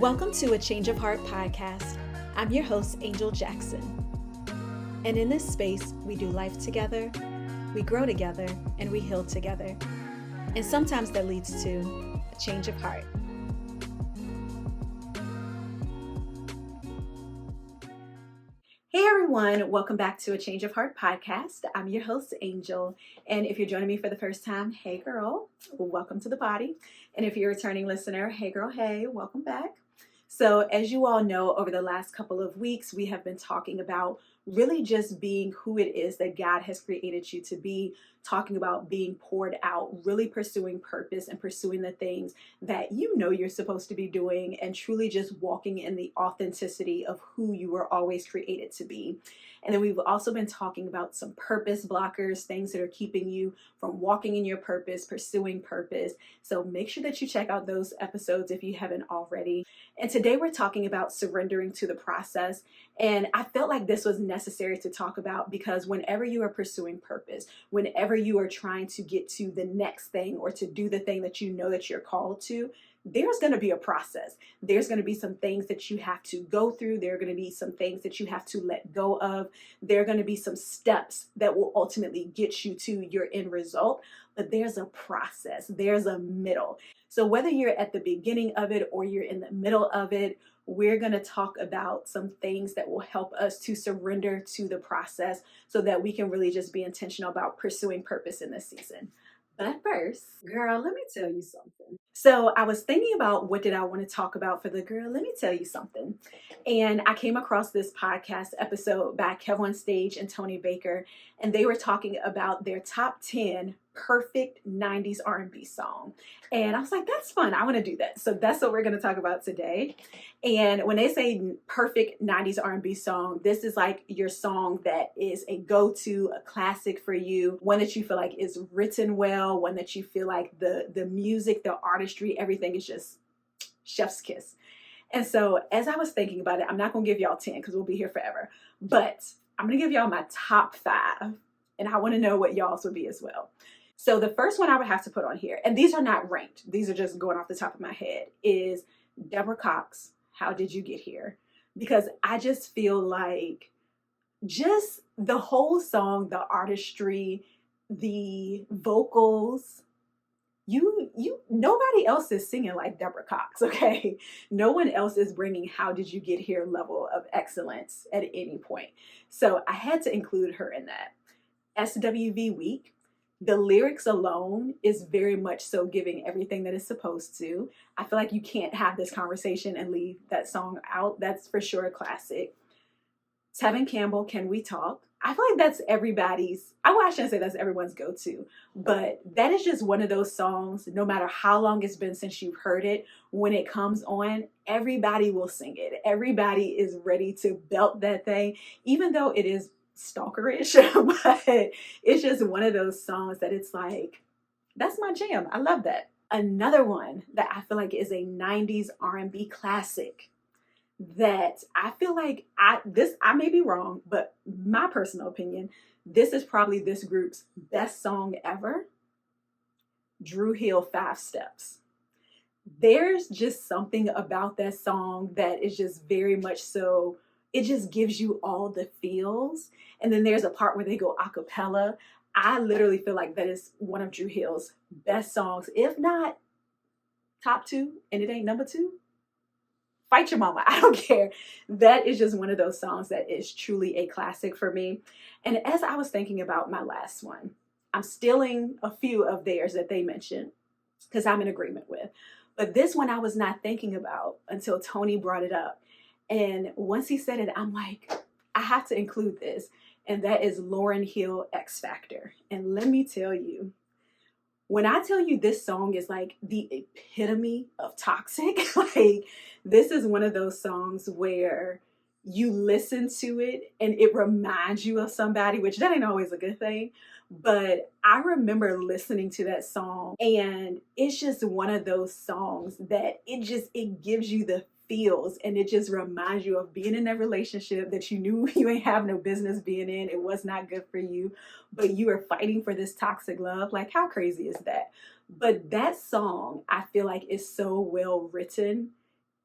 Welcome to A Change of Heart podcast. I'm your host, Angel Jackson. And in this space, we do life together, we grow together, and we heal together. And sometimes that leads to a change of heart. Hey everyone, welcome back to A Change of Heart podcast. I'm your host, Angel. And if you're joining me for the first time, hey girl, welcome to the body. And if you're a returning listener, hey girl, hey, welcome back. So as you all know, over the last couple of weeks, we have been talking about really just being who it is that God has created you to be, talking about being poured out, really pursuing purpose and pursuing the things that you know you're supposed to be doing, and truly just walking in the authenticity of who you were always created to be. And then we've also been talking about some purpose blockers, things that are keeping you from walking in your purpose, pursuing purpose. So make sure that you check out those episodes if you haven't already. And today we're talking about surrendering to the process. And I felt like this was necessary to talk about because whenever you are pursuing purpose, whenever you are trying to get to the next thing or to do the thing that you know that you're called to, there's going to be a process. There's going to be some things that you have to go through. There are going to be some things that you have to let go of. There are going to be some steps that will ultimately get you to your end result. But there's a process. There's a middle. So whether you're at the beginning of it or you're in the middle of it, we're going to talk about some things that will help us to surrender to the process so that we can really just be intentional about pursuing purpose in this season. But first, girl, let me tell you something. So I was thinking about what did I want to talk about for the girl. Let me tell you something. And I came across this podcast episode by Kev on Stage and Tony Baker, and they were talking about their top 10 perfect 90s R&B song. And I was like, that's fun. I want to do that. So that's what we're going to talk about today. And when they say perfect 90s R&B song, this is like your song that is a go-to, a classic for you, one that you feel like is written well, one that you feel like the music, the artistry, everything is just chef's kiss. And so as I was thinking about it, I'm not going to give y'all 10 because we'll be here forever, but I'm going to give y'all my top 5. And I want to know what y'all's would be as well. So the first one I would have to put on here, and these are not ranked, these are just going off the top of my head, is Deborah Cox, How Did You Get Here? Because I just feel like just the whole song, the artistry, the vocals, nobody else is singing like Deborah Cox, okay? No one else is bringing How Did You Get Here level of excellence at any point. So I had to include her in that. SWV Week, the lyrics alone is very much so giving everything that it's supposed to. I feel like you can't have this conversation and leave that song out. That's for sure a classic. Tevin Campbell, Can We Talk? I feel like that's everybody's, I shouldn't say that's everyone's go-to, but that is just one of those songs, no matter how long it's been since you've heard it, when it comes on, everybody will sing it. Everybody is ready to belt that thing, even though it is stalkerish, but it's just one of those songs that it's like, that's my jam. I love that. Another one that I feel like is a 90s R&B classic that I feel like I may be wrong, but my personal opinion, this is probably this group's best song ever. Drew Hill, 5 Steps. There's just something about that song that is just very much so, it just gives you all the feels. And then there's a part where they go a cappella. I literally feel like that is one of Drew Hill's best songs, if not top 2, and it ain't number 2. Fight your mama. I don't care. That is just one of those songs that is truly a classic for me. And as I was thinking about my last one, I'm stealing a few of theirs that they mentioned because I'm in agreement with. But this one I was not thinking about until Tony brought it up. And once he said it, I'm like, I have to include this. And that is Lauryn Hill, X Factor. And let me tell you, when I tell you this song is like the epitome of toxic, like this is one of those songs where you listen to it and it reminds you of somebody, which that ain't always a good thing. But I remember listening to that song and it's just one of those songs that it gives you the feels and it just reminds you of being in that relationship that you knew you ain't have no business being in. It was not good for you, but you are fighting for this toxic love. Like, how crazy is that? But that song, I feel like, is so well written.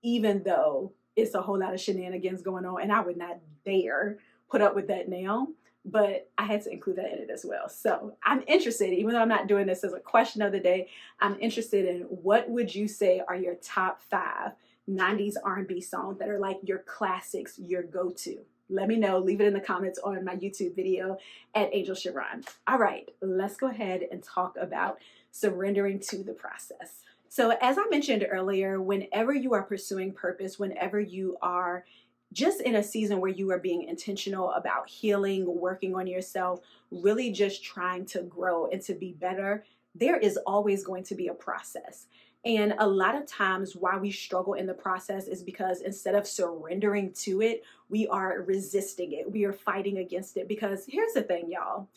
even though it's a whole lot of shenanigans going on, and I would not dare put up with that now. But I had to include that in it as well. So I'm interested, even though I'm not doing this as a question of the day, I'm interested in what would you say are your top 5 90s R&B songs that are like your classics, your go-to? Let me know. Leave it in the comments on my YouTube video at Angel Sharon. All right, let's go ahead and talk about surrendering to the process. So as I mentioned earlier, whenever you are pursuing purpose, whenever you are just in a season where you are being intentional about healing, working on yourself, really just trying to grow and to be better, there is always going to be a process. And a lot of times why we struggle in the process is because instead of surrendering to it, we are resisting it. We are fighting against it. Because here's the thing, y'all.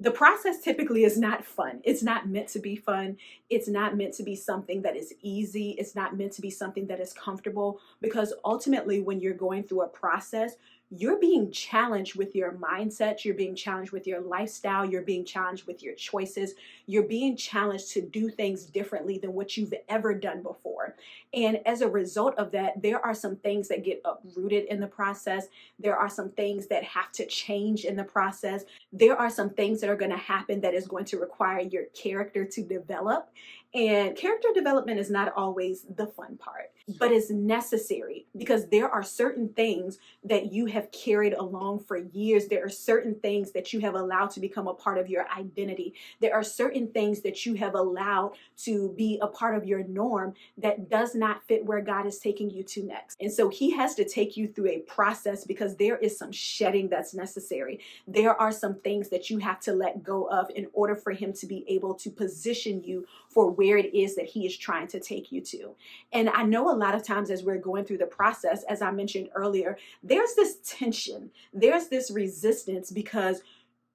The process typically is not fun. It's not meant to be fun. It's not meant to be something that is easy. It's not meant to be something that is comfortable, because ultimately when you're going through a process, you're being challenged with your mindset. You're being challenged with your lifestyle. You're being challenged with your choices. You're being challenged to do things differently than what you've ever done before. And as a result of that, there are some things that get uprooted in the process. There are some things that have to change in the process. There are some things that are going to happen that is going to require your character to develop. And character development is not always the fun part, but it's necessary, because there are certain things that you have carried along for years. There are certain things that you have allowed to become a part of your identity. There are certain things that you have allowed to be a part of your norm that does not fit where God is taking you to next. And so he has to take you through a process, because there is some shedding that's necessary. There are some things that you have to let go of in order for him to be able to position you for where it is that he is trying to take you to. And I know a lot of times as we're going through the process, as I mentioned earlier, there's this tension, there's this resistance, because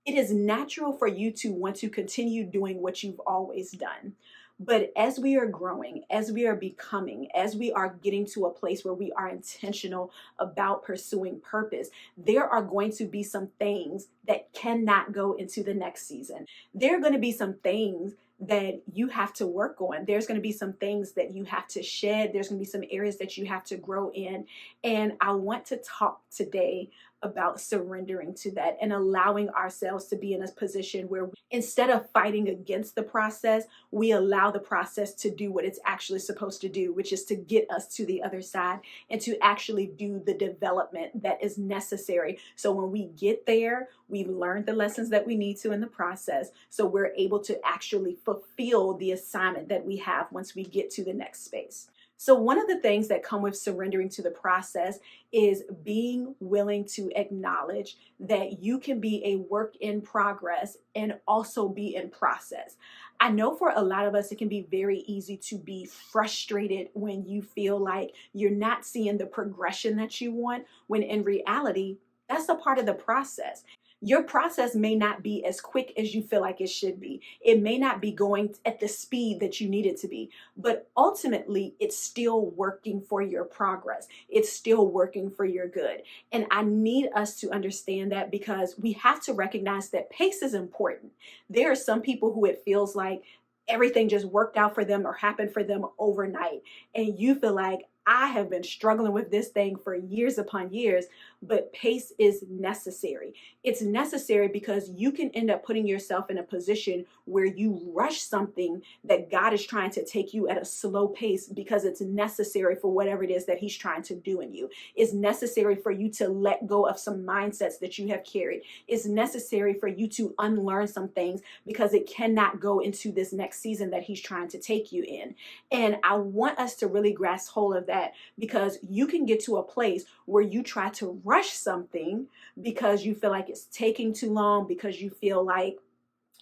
it is natural for you to want to continue doing what you've always done. But as we are growing, as we are becoming, as we are getting to a place where we are intentional about pursuing purpose, there are going to be some things that cannot go into the next season. There are going to be some things that you have to work on. There's going to be some things that you have to shed. There's going to be some areas that you have to grow in. And I want to talk today about surrendering to that and allowing ourselves to be in a position where instead of fighting against the process, we allow the process to do what it's actually supposed to do, which is to get us to the other side and to actually do the development that is necessary. So when we get there, we've learned the lessons that we need to in the process. So we're able to actually fulfill the assignment that we have once we get to the next space. So one of the things that come with surrendering to the process is being willing to acknowledge that you can be a work in progress and also be in process. I know for a lot of us, it can be very easy to be frustrated when you feel like you're not seeing the progression that you want, when in reality, that's a part of the process. Your process may not be as quick as you feel like it should be. It may not be going at the speed that you need it to be, but ultimately it's still working for your progress. It's still working for your good. And I need us to understand that, because we have to recognize that pace is important. There are some people who it feels like everything just worked out for them or happened for them overnight. And you feel like, I have been struggling with this thing for years upon years, but pace is necessary. It's necessary because you can end up putting yourself in a position where you rush something that God is trying to take you at a slow pace, because it's necessary for whatever it is that he's trying to do in you. It's necessary for you to let go of some mindsets that you have carried. It's necessary for you to unlearn some things, because it cannot go into this next season that he's trying to take you in. And I want us to really grasp hold of that, because you can get to a place where you try to rush something because you feel like it's taking too long, because you feel like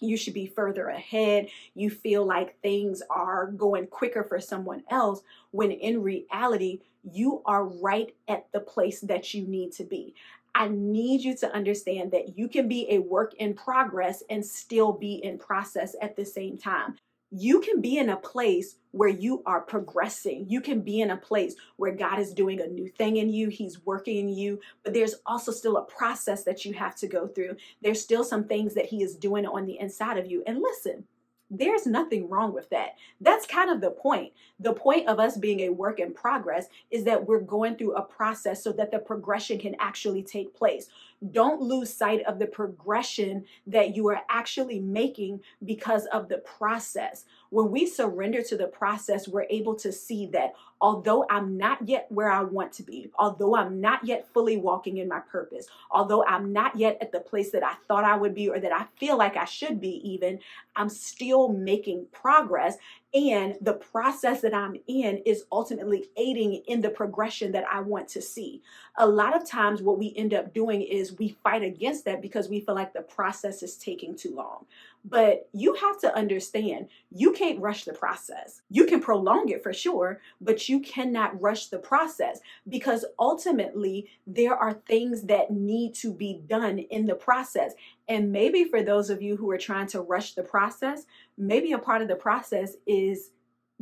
you should be further ahead. You feel like things are going quicker for someone else, when in reality, you are right at the place that you need to be. I need you to understand that you can be a work in progress and still be in process at the same time. You can be in a place where you are progressing. You can be in a place where God is doing a new thing in you. He's working in you, but there's also still a process that you have to go through. There's still some things that he is doing on the inside of you. And listen, There's nothing wrong with that. That's kind of the point. The point of us being a work in progress is that we're going through a process so that the progression can actually take place. Don't lose sight of the progression that you are actually making because of the process. When we surrender to the process, we're able to see that although I'm not yet where I want to be, although I'm not yet fully walking in my purpose, although I'm not yet at the place that I thought I would be or that I feel like I should be even, I'm still making progress. And the process that I'm in is ultimately aiding in the progression that I want to see. A lot of times, what we end up doing is we fight against that because we feel like the process is taking too long. But you have to understand, you can't rush the process. You can prolong it for sure, but you cannot rush the process because ultimately there are things that need to be done in the process. And maybe for those of you who are trying to rush the process, maybe a part of the process is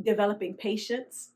developing patience.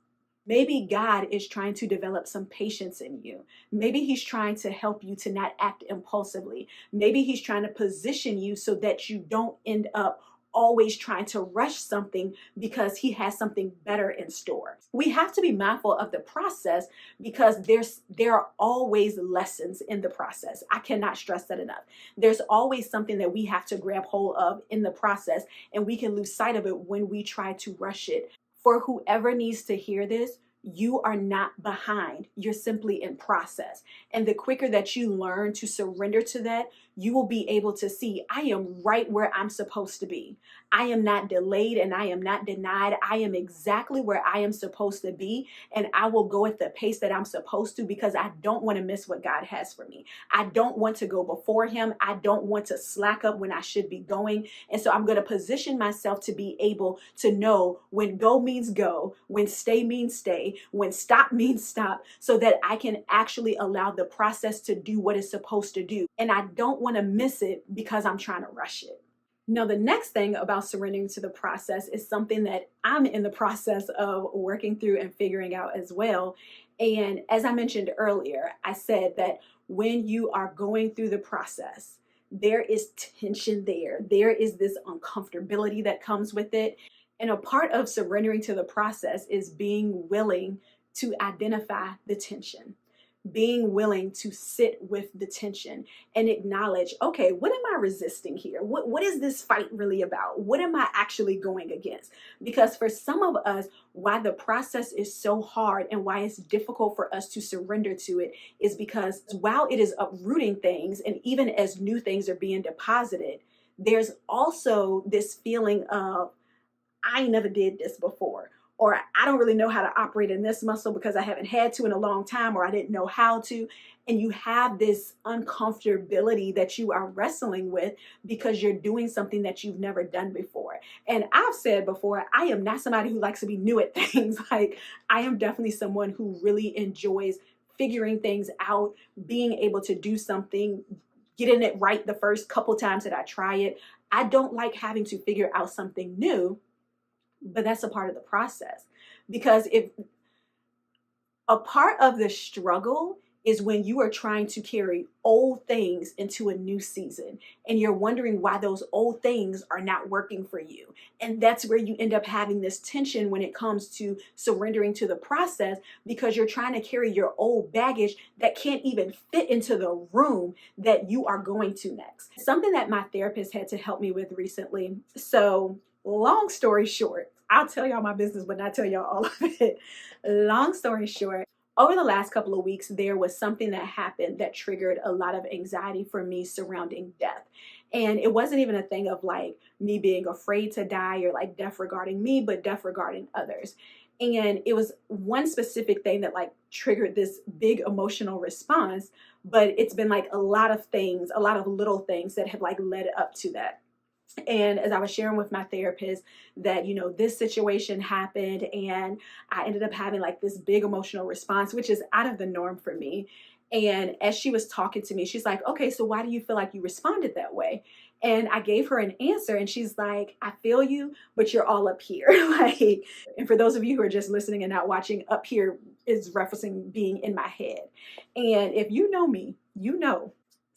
Maybe God is trying to develop some patience in you. Maybe He's trying to help you to not act impulsively. Maybe He's trying to position you so that you don't end up always trying to rush something because He has something better in store. We have to be mindful of the process because there are always lessons in the process. I cannot stress that enough. There's always something that we have to grab hold of in the process, and we can lose sight of it when we try to rush it. For whoever needs to hear this, you are not behind. You're simply in process. And the quicker that you learn to surrender to that, you will be able to see, I am right where I'm supposed to be. I am not delayed and I am not denied. I am exactly where I am supposed to be. And I will go at the pace that I'm supposed to because I don't want to miss what God has for me. I don't want to go before Him. I don't want to slack up when I should be going. And so I'm going to position myself to be able to know when go means go, when stay means stay, when stop means stop, so that I can actually allow the process to do what it's supposed to do. And I don't want to miss it because I'm trying to rush it. Now, the next thing about surrendering to the process is something that I'm in the process of working through and figuring out as well. And as I mentioned earlier, I said that when you are going through the process, there is tension there. There is this uncomfortability that comes with it. And a part of surrendering to the process is being willing to identify the tension, being willing to sit with the tension and acknowledge, okay, what am I resisting here? What is this fight really about? What am I actually going against? Because for some of us, why the process is so hard and why it's difficult for us to surrender to it is because while it is uprooting things, and even as new things are being deposited, there's also this feeling of, I never did this before, or I don't really know how to operate in this muscle because I haven't had to in a long time, or I didn't know how to. And you have this uncomfortability that you are wrestling with because you're doing something that you've never done before. And I've said before, I am not somebody who likes to be new at things. Like, I am definitely someone who really enjoys figuring things out, being able to do something, getting it right the first couple times that I try it. I don't like having to figure out something new, but that's a part of the process. Because if a part of the struggle is when you are trying to carry old things into a new season and you're wondering why those old things are not working for you. And that's where you end up having this tension when it comes to surrendering to the process, because you're trying to carry your old baggage that can't even fit into the room that you are going to next. Something that my therapist had to help me with recently. So long story short, I'll tell y'all my business, but not tell y'all all of it. Long story short, over the last couple of weeks, there was something that happened that triggered a lot of anxiety for me surrounding death. And it wasn't even a thing of like me being afraid to die or like death regarding me, but death regarding others. And it was one specific thing that like triggered this big emotional response, but it's been like a lot of things, a lot of little things that have like led up to that. And as I was sharing with my therapist that, you know, this situation happened and I ended up having like this big emotional response, which is out of the norm for me. And as she was talking to me, she's like, okay, so why do you feel like you responded that way? And I gave her an answer and she's like, I feel you, but you're all up here. Like, and for those of you who are just listening and not watching, up here is referencing being in my head. And if you know me, you know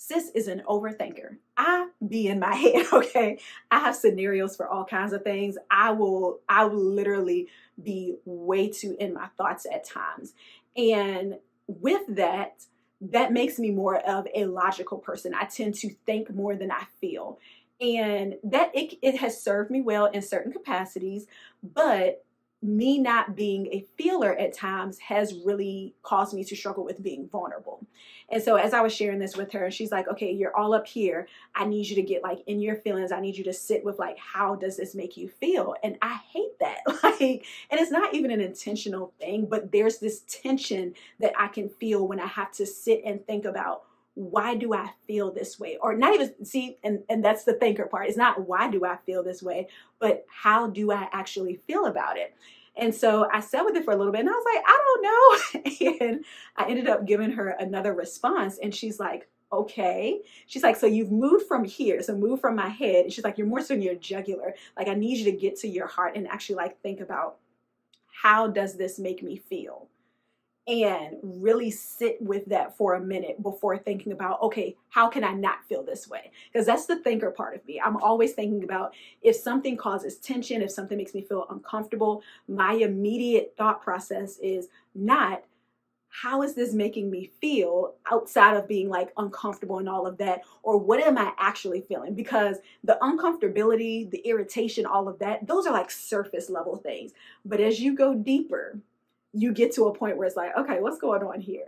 sis is an overthinker. I be in my head, okay? I have scenarios for all kinds of things. I will literally be way too in my thoughts at times. And with that, that makes me more of a logical person. I tend to think more than I feel. And that it has served me well in certain capacities, but me not being a feeler at times has really caused me to struggle with being vulnerable. And so as I was sharing this with her, she's like, okay, you're all up here. I need you to get like in your feelings. I need you to sit with like, how does this make you feel? And I hate that. Like, and it's not even an intentional thing, but there's this tension that I can feel when I have to sit and think about, why do I feel this way? Or not even see, and that's the thinker part. It's not why do I feel this way, but how do I actually feel about it? And so I sat with it for a little bit and I was like, I don't know. And I ended up giving her another response. And she's like, okay. She's like, so you've moved from here. So move from my head. And she's like, you're more so in your jugular. Like, I need you to get to your heart and actually like think about, how does this make me feel? And really sit with that for a minute before thinking about, okay, how can I not feel this way? Because that's the thinker part of me. I'm always thinking about, if something causes tension, if something makes me feel uncomfortable, my immediate thought process is not, how is this making me feel, outside of being like uncomfortable and all of that, or what am I actually feeling? Because the uncomfortability, the irritation, all of that, those are like surface level things. But as you go deeper, you get to a point where it's like, okay, what's going on here?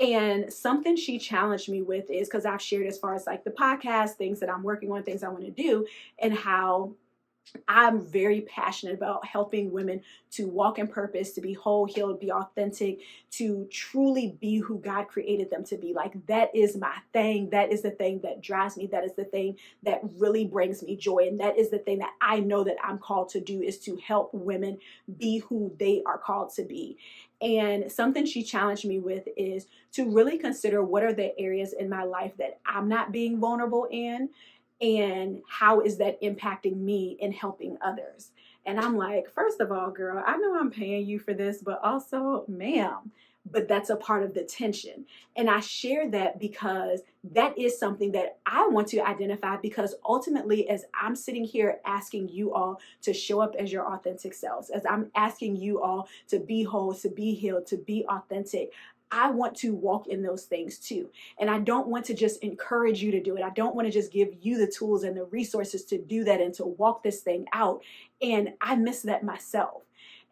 And something she challenged me with is, because I've shared as far as like the podcast, things that I'm working on, things I want to do, and how I'm very passionate about helping women to walk in purpose, to be whole, healed, be authentic, to truly be who God created them to be. Like, that is my thing. That is the thing that drives me. That is the thing that really brings me joy. And that is the thing that I know that I'm called to do, is to help women be who they are called to be. And something she challenged me with is to really consider, what are the areas in my life that I'm not being vulnerable in? And how is that impacting me in helping others? And I'm like, first of all, girl, I know I'm paying you for this, but also, ma'am, but that's a part of the tension. And I share that because that is something that I want to identify, because ultimately, as I'm sitting here asking you all to show up as your authentic selves, as I'm asking you all to be whole, to be healed, to be authentic, I want to walk in those things too. And I don't want to just encourage you to do it. I don't want to just give you the tools and the resources to do that and to walk this thing out. And I miss that myself.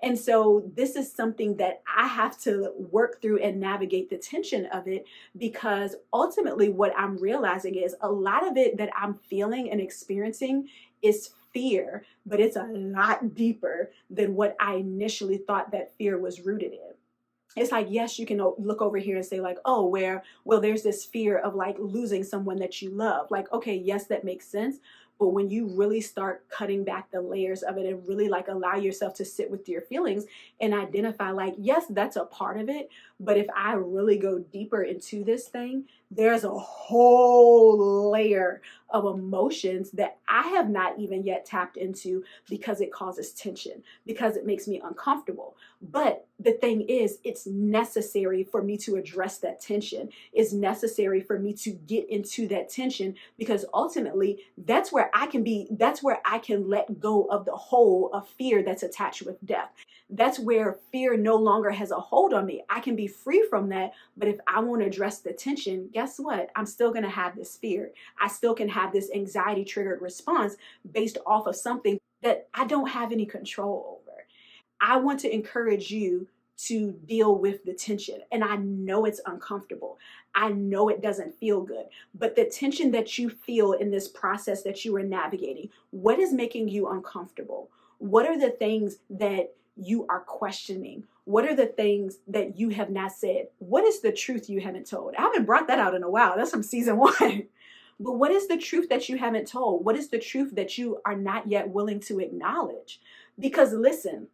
And so this is something that I have to work through and navigate the tension of it, because ultimately what I'm realizing is a lot of it that I'm feeling and experiencing is fear, but it's a lot deeper than what I initially thought that fear was rooted in. It's like, yes, you can look over here and say like, oh, well, there's this fear of like losing someone that you love. Like, okay, yes, that makes sense. But when you really start cutting back the layers of it and really like allow yourself to sit with your feelings and identify like, yes, that's a part of it. But if I really go deeper into this thing, there's a whole layer of emotions that I have not even yet tapped into, because it causes tension, because it makes me uncomfortable. But the thing is, it's necessary for me to address that tension. It's necessary for me to get into that tension, because ultimately that's where I can let go of the hold of fear that's attached with death. That's where fear no longer has a hold on me. I can be free from that. But if I want to address the tension, guess what? I'm still going to have this fear. I still can have this anxiety triggered response based off of something that I don't have any control over. I want to encourage you to deal with the tension. And I know it's uncomfortable. I know it doesn't feel good. But the tension that you feel in this process that you are navigating, what is making you uncomfortable? What are the things that you are questioning? What are the things that you have not said? What is the truth you haven't told? I haven't brought that out in a while. That's from season 1. But what is the truth that you haven't told? What is the truth that you are not yet willing to acknowledge? Because listen,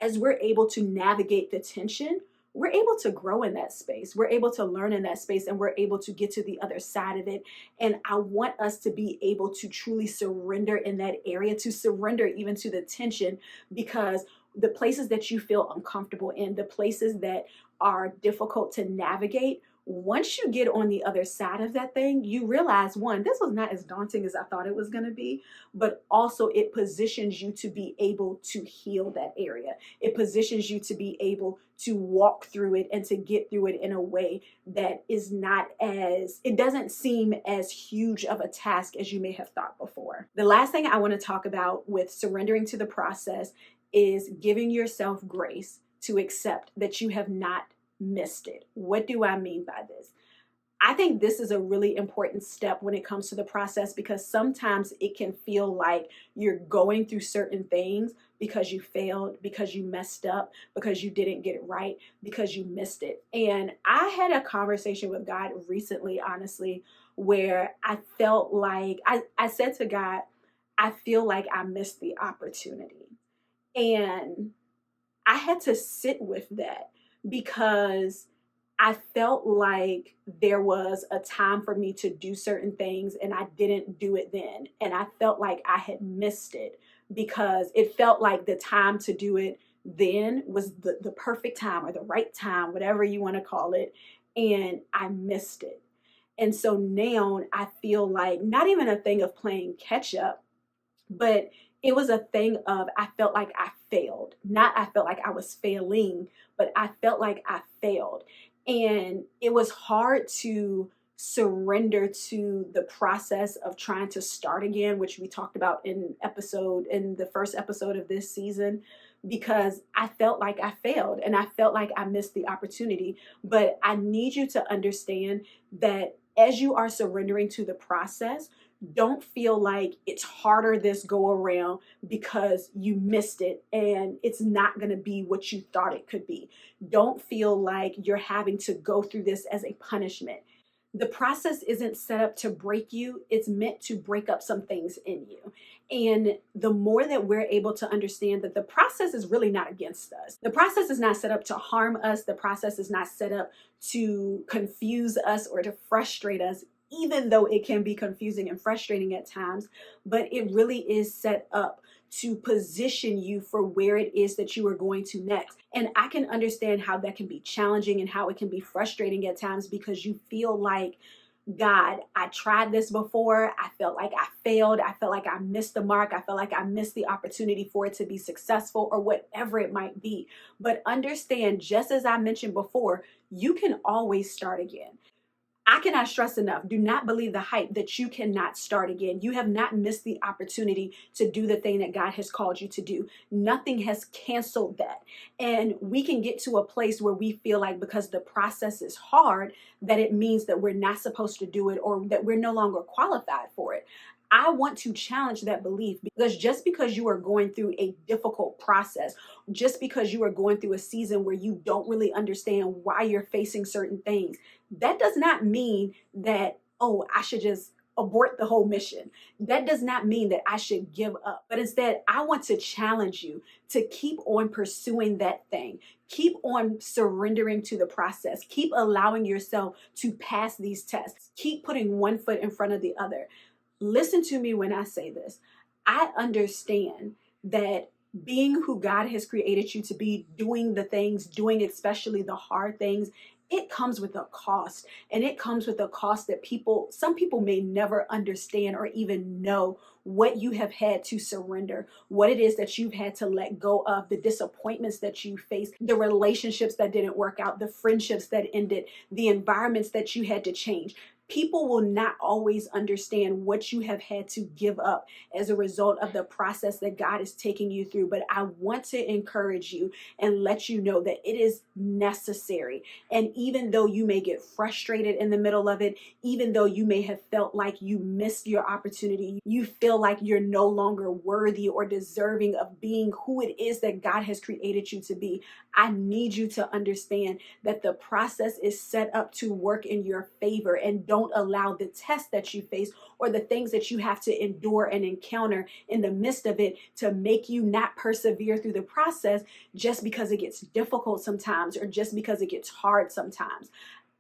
as we're able to navigate the tension, we're able to grow in that space. We're able to learn in that space, and we're able to get to the other side of it. And I want us to be able to truly surrender in that area, to surrender even to the tension, because the places that you feel uncomfortable in, the places that are difficult to navigate, once you get on the other side of that thing, you realize, one, this was not as daunting as I thought it was going to be, but also it positions you to be able to heal that area. It positions you to be able to walk through it and to get through it in a way that is not as, it doesn't seem as huge of a task as you may have thought before. The last thing I want to talk about with surrendering to the process is giving yourself grace to accept that you have not missed it. What do I mean by this? I think this is a really important step when it comes to the process, because sometimes it can feel like you're going through certain things because you failed, because you messed up, because you didn't get it right, because you missed it. And I had a conversation with God recently, honestly, where I felt like I said to God, I feel like I missed the opportunity. And I had to sit with that because I felt like there was a time for me to do certain things and I didn't do it then. And I felt like I had missed it because it felt like the time to do it then was the perfect time or the right time, whatever you want to call it. And I missed it. And so now I feel like not even a thing of playing catch up, but it was a thing of I felt like I failed. Not I felt like I was failing, but I felt like I failed. And it was hard to surrender to the process of trying to start again, which we talked about in the first episode of this season, because I felt like I failed and I felt like I missed the opportunity. But I need you to understand that as you are surrendering to the process, don't feel like it's harder this go around because you missed it and it's not going to be what you thought it could be. Don't feel like you're having to go through this as a punishment. The process isn't set up to break you. It's meant to break up some things in you. And the more that we're able to understand that the process is really not against us. The process is not set up to harm us. The process is not set up to confuse us or to frustrate us, even though it can be confusing and frustrating at times, but it really is set up to position you for where it is that you are going to next. And I can understand how that can be challenging and how it can be frustrating at times because you feel like, God, I tried this before. I felt like I failed. I felt like I missed the mark. I felt like I missed the opportunity for it to be successful or whatever it might be. But understand, just as I mentioned before, you can always start again. I cannot stress enough, do not believe the hype that you cannot start again. You have not missed the opportunity to do the thing that God has called you to do. Nothing has canceled that. And we can get to a place where we feel like because the process is hard, that it means that we're not supposed to do it or that we're no longer qualified for it. I want to challenge that belief, because just because you are going through a difficult process, just because you are going through a season where you don't really understand why you're facing certain things, that does not mean that, oh, I should just abort the whole mission. That does not mean that I should give up. But instead, I want to challenge you to keep on pursuing that thing. Keep on surrendering to the process. Keep allowing yourself to pass these tests. Keep putting one foot in front of the other. Listen to me when I say this. I understand that being who God has created you to be, doing the things, doing especially the hard things, it comes with a cost. And it comes with a cost that some people may never understand or even know what you have had to surrender, what it is that you've had to let go of, the disappointments that you faced, the relationships that didn't work out, the friendships that ended, the environments that you had to change. People will not always understand what you have had to give up as a result of the process that God is taking you through. But I want to encourage you and let you know that it is necessary. And even though you may get frustrated in the middle of it, even though you may have felt like you missed your opportunity, you feel like you're no longer worthy or deserving of being who it is that God has created you to be, I need you to understand that the process is set up to work in your favor. And don't allow the tests that you face or the things that you have to endure and encounter in the midst of it to make you not persevere through the process just because it gets difficult sometimes or just because it gets hard sometimes.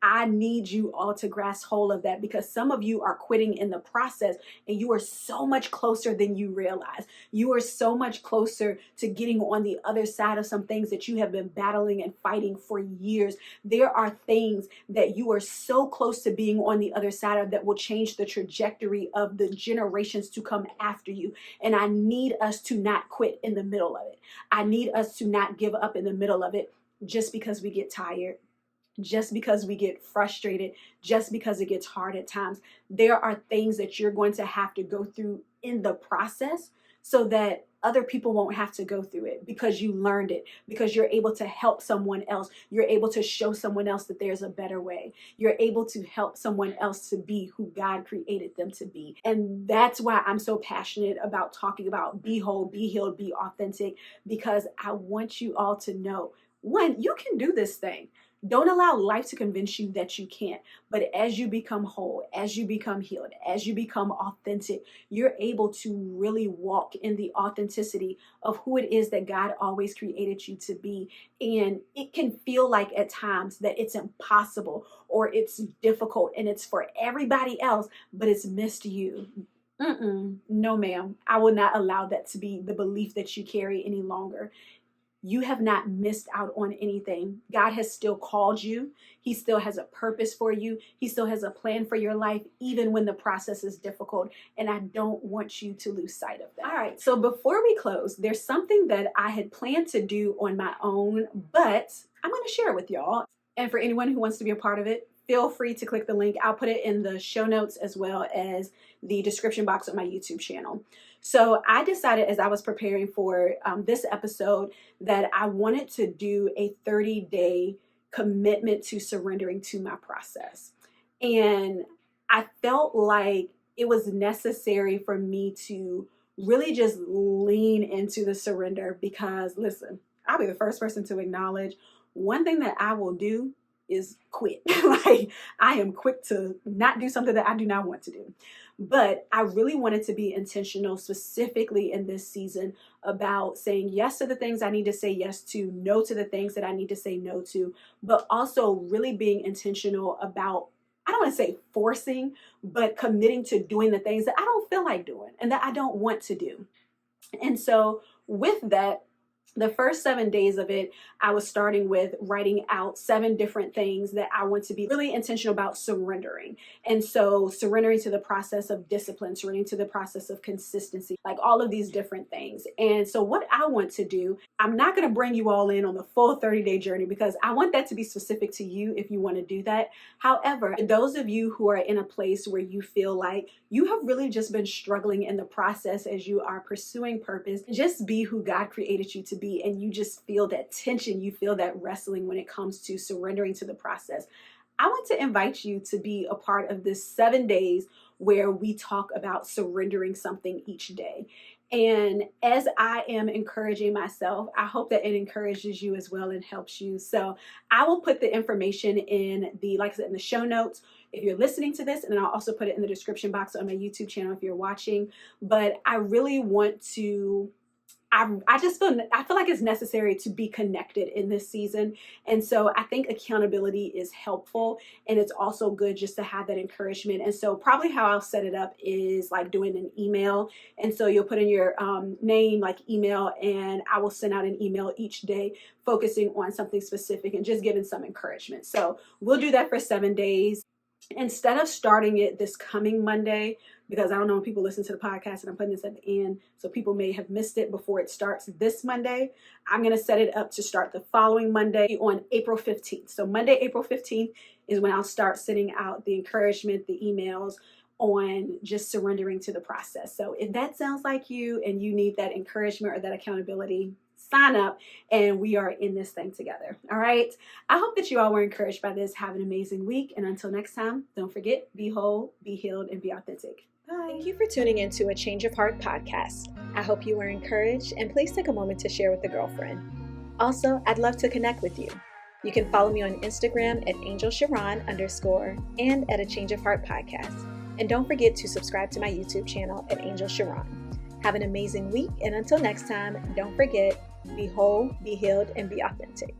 I need you all to grasp hold of that, because some of you are quitting in the process and you are so much closer than you realize. You are so much closer to getting on the other side of some things that you have been battling and fighting for years. There are things that you are so close to being on the other side of that will change the trajectory of the generations to come after you. And I need us to not quit in the middle of it. I need us to not give up in the middle of it just because we get tired, just because we get frustrated, just because it gets hard at times. There are things that you're going to have to go through in the process so that other people won't have to go through it, because you learned it, because you're able to help someone else. You're able to show someone else that there's a better way. You're able to help someone else to be who God created them to be. And that's why I'm so passionate about talking about be whole, be healed, be authentic, because I want you all to know, one, you can do this thing. Don't allow life to convince you that you can't. But as you become whole, as you become healed, as you become authentic, you're able to really walk in the authenticity of who it is that God always created you to be. And it can feel like at times that it's impossible or it's difficult and it's for everybody else, but it's missed you. No, ma'am. I will not allow that to be the belief that you carry any longer. You have not missed out on anything. God has still called you. He still has a purpose for you. He still has a plan for your life, even when the process is difficult. And I don't want you to lose sight of that. All right, so before we close, there's something that I had planned to do on my own, but I'm going to share it with y'all. And for anyone who wants to be a part of it, feel free to click the link. I'll put it in the show notes as well as the description box of my YouTube channel. So I decided as I was preparing for this episode that I wanted to do a 30-day commitment to surrendering to my process. And I felt like it was necessary for me to really just lean into the surrender, because listen, I'll be the first person to acknowledge one thing that I will do is quit. Like, I am quick to not do something that I do not want to do. But I really wanted to be intentional, specifically in this season, about saying yes to the things I need to say yes to, no to the things that I need to say no to, but also really being intentional about, I don't want to say forcing, but committing to doing the things that I don't feel like doing and that I don't want to do. And so with that, the first 7 days of it, I was starting with writing out 7 different things that I want to be really intentional about surrendering. And so surrendering to the process of discipline, surrendering to the process of consistency, like all of these different things. And so what I want to do, I'm not going to bring you all in on the full 30-day journey, because I want that to be specific to you if you want to do that. However, those of you who are in a place where you feel like you have really just been struggling in the process as you are pursuing purpose, just be who God created you to be, and you just feel that tension, you feel that wrestling when it comes to surrendering to the process. I want to invite you to be a part of this 7 days where we talk about surrendering something each day. And as I am encouraging myself, I hope that it encourages you as well and helps you. So I will put the information in the, like I said, in the show notes if you're listening to this, and then I'll also put it in the description box on my YouTube channel if you're watching. But I really want to, I feel like it's necessary to be connected in this season. And so I think accountability is helpful, and it's also good just to have that encouragement. And so probably how I'll set it up is like doing an email. And so you'll put in your name, like email, and I will send out an email each day focusing on something specific and just giving some encouragement. So we'll do that for 7 days. Instead of starting it this coming Monday, because I don't know when people listen to the podcast and I'm putting this at the end, so people may have missed it before it starts this Monday, I'm going to set it up to start the following Monday on April 15th. So Monday, April 15th is when I'll start sending out the encouragement, the emails on just surrendering to the process. So if that sounds like you and you need that encouragement or that accountability, sign up and we are in this thing together. All right. I hope that you all were encouraged by this. Have an amazing week. And until next time, don't forget, be whole, be healed, and be authentic. Bye. Thank you for tuning into a Change of Heart podcast. I hope you were encouraged, and please take a moment to share with a girlfriend. Also, I'd love to connect with you. You can follow me on Instagram at @AngelSharon_ and at A Change of Heart podcast. And don't forget to subscribe to my YouTube channel at Angel Sharon. Have an amazing week, and until next time, don't forget, be whole, be healed, and be authentic.